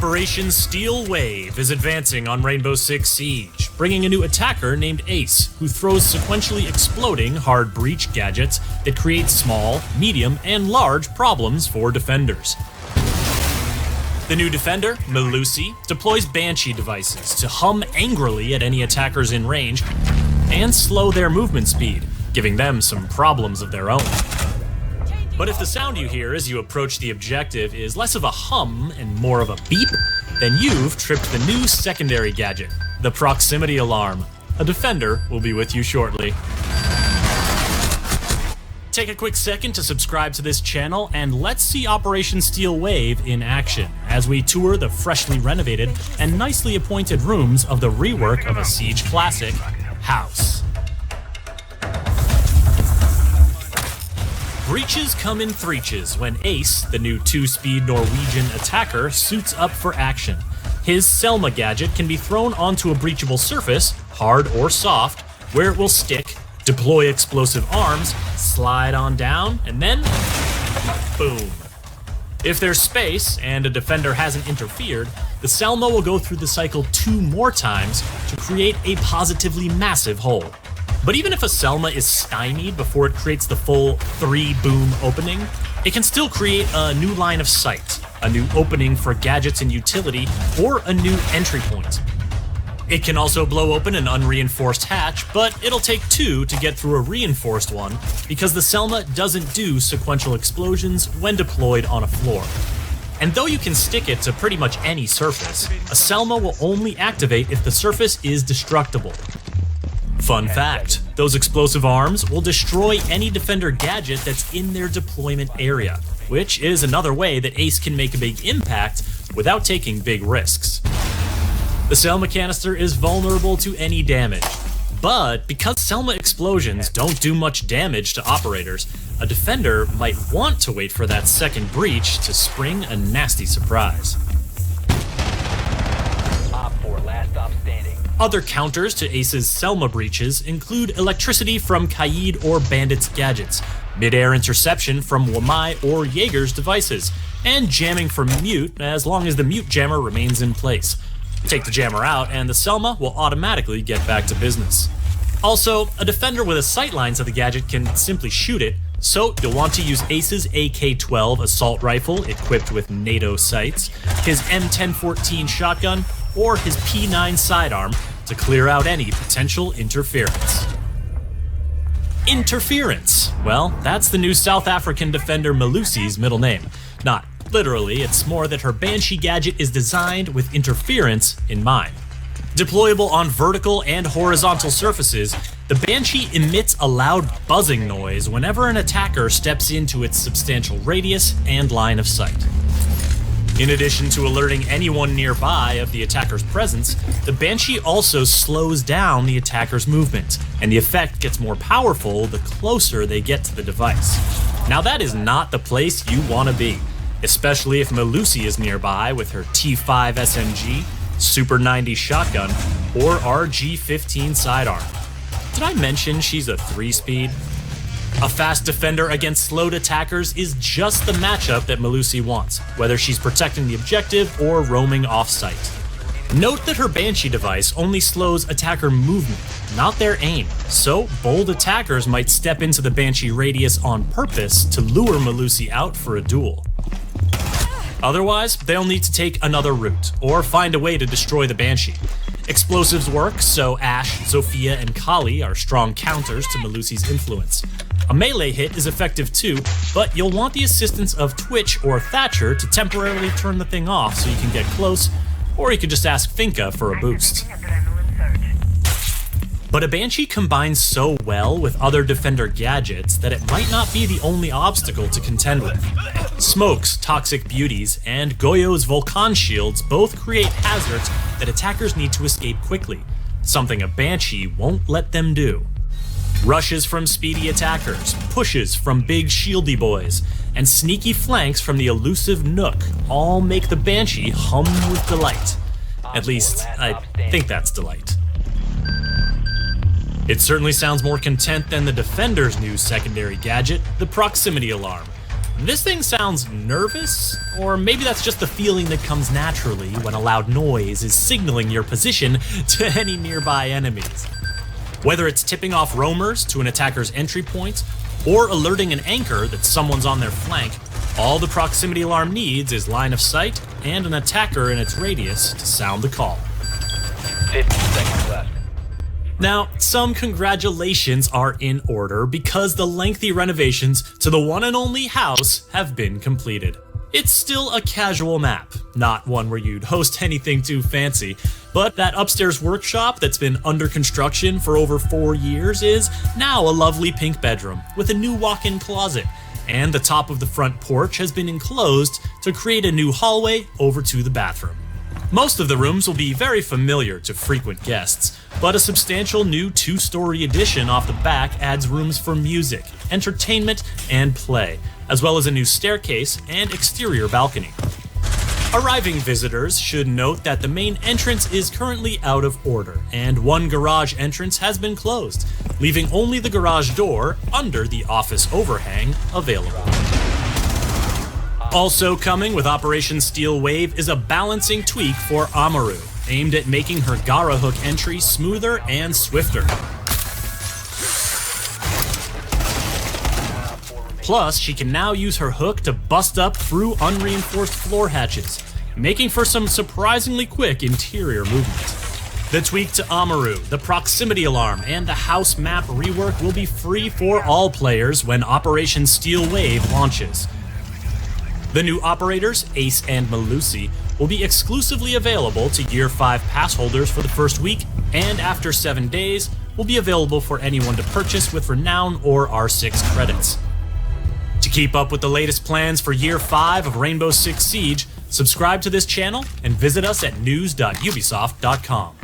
Operation Steel Wave is advancing on Rainbow Six Siege, bringing a new attacker named Ace, who throws sequentially exploding hard breach gadgets that create small, medium, and large problems for defenders. The new defender, Melusi, deploys Banshee devices to hum angrily at any attackers in range and slow their movement speed, giving them some problems of their own. But if the sound you hear as you approach the objective is less of a hum and more of a beep, then you've tripped the new secondary gadget, the Proximity Alarm. A defender will be with you shortly. Take a quick second to subscribe to this channel, and let's see Operation Steel Wave in action as we tour the freshly renovated and nicely appointed rooms of the rework of a Siege classic, House. Breaches come in threeches when Ace, the new 2-speed Norwegian attacker, suits up for action. His Selma gadget can be thrown onto a breachable surface, hard or soft, where it will stick, deploy explosive arms, slide on down, and then boom. If there's space and a defender hasn't interfered, the Selma will go through the cycle 2 more times to create a positively massive hole. But even if a Selma is stymied before it creates the full 3-boom opening, it can still create a new line of sight, a new opening for gadgets and utility, or a new entry point. It can also blow open an unreinforced hatch, but it'll take 2 to get through a reinforced one because the Selma doesn't do sequential explosions when deployed on a floor. And though you can stick it to pretty much any surface, a Selma will only activate if the surface is destructible. Fun fact, those explosive arms will destroy any defender gadget that's in their deployment area, which is another way that Ace can make a big impact without taking big risks. The Selma canister is vulnerable to any damage, but because Selma explosions don't do much damage to operators, a defender might want to wait for that second breach to spring a nasty surprise. Other counters to Ace's Selma breaches include electricity from Kaid or Bandit's gadgets, mid-air interception from Wamai or Jaeger's devices, and jamming from Mute as long as the Mute jammer remains in place. Take the jammer out and the Selma will automatically get back to business. Also, a defender with a sightline to the gadget can simply shoot it, so you'll want to use Ace's AK-12 assault rifle equipped with NATO sights, his M1014 shotgun, or his P9 sidearm to clear out any potential interference. Interference. Well, that's the new South African defender Melusi's middle name. Not literally, it's more that her Banshee gadget is designed with interference in mind. Deployable on vertical and horizontal surfaces, the Banshee emits a loud buzzing noise whenever an attacker steps into its substantial radius and line of sight. In addition to alerting anyone nearby of the attacker's presence, the Banshee also slows down the attacker's movement, and the effect gets more powerful the closer they get to the device. Now that is not the place you want to be, especially if Melusi is nearby with her T5 SMG, Super 90 shotgun, or RG-15 sidearm. Did I mention she's a 3-speed? A fast defender against slowed attackers is just the matchup that Melusi wants, whether she's protecting the objective or roaming off-site. Note that her Banshee device only slows attacker movement, not their aim, so bold attackers might step into the Banshee radius on purpose to lure Melusi out for a duel. Otherwise, they'll need to take another route, or find a way to destroy the Banshee. Explosives work, so Ashe, Zofia, and Kali are strong counters to Melusi's influence. A melee hit is effective too, but you'll want the assistance of Twitch or Thatcher to temporarily turn the thing off so you can get close, or you could just ask Finka for a boost. But a Banshee combines so well with other defender gadgets that it might not be the only obstacle to contend with. Smoke's Toxic Beauties and Goyo's Volcan Shields both create hazards that attackers need to escape quickly, something a Banshee won't let them do. Rushes from speedy attackers, pushes from big shieldy boys, and sneaky flanks from the elusive Nook all make the Banshee hum with delight. At least, I think that's delight. It certainly sounds more content than the Defender's new secondary gadget, the Proximity Alarm. This thing sounds nervous, or maybe that's just the feeling that comes naturally when a loud noise is signaling your position to any nearby enemies. Whether it's tipping off roamers to an attacker's entry point, or alerting an anchor that someone's on their flank, all the proximity alarm needs is line of sight and an attacker in its radius to sound the call. 50 seconds left. Now, some congratulations are in order because the lengthy renovations to the one and only house have been completed. It's still a casual map, not one where you'd host anything too fancy, but that upstairs workshop that's been under construction for over 4 years is now a lovely pink bedroom with a new walk-in closet, and the top of the front porch has been enclosed to create a new hallway over to the bathroom. Most of the rooms will be very familiar to frequent guests, but a substantial new 2-story addition off the back adds rooms for music, entertainment, and play, as well as a new staircase and exterior balcony. Arriving visitors should note that the main entrance is currently out of order, and one garage entrance has been closed, leaving only the garage door under the office overhang available. Also coming with Operation Steel Wave is a balancing tweak for Amaru, aimed at making her Gara hook entry smoother and swifter. Plus, she can now use her hook to bust up through unreinforced floor hatches, making for some surprisingly quick interior movement. The tweak to Amaru, the proximity alarm, and the house map rework will be free for all players when Operation Steel Wave launches. The new operators, Ace and Melusi, will be exclusively available to Year 5 pass holders for the first week, and after 7 days, will be available for anyone to purchase with Renown or R6 credits. To keep up with the latest plans for Year 5 of Rainbow Six Siege, subscribe to this channel and visit us at news.ubisoft.com.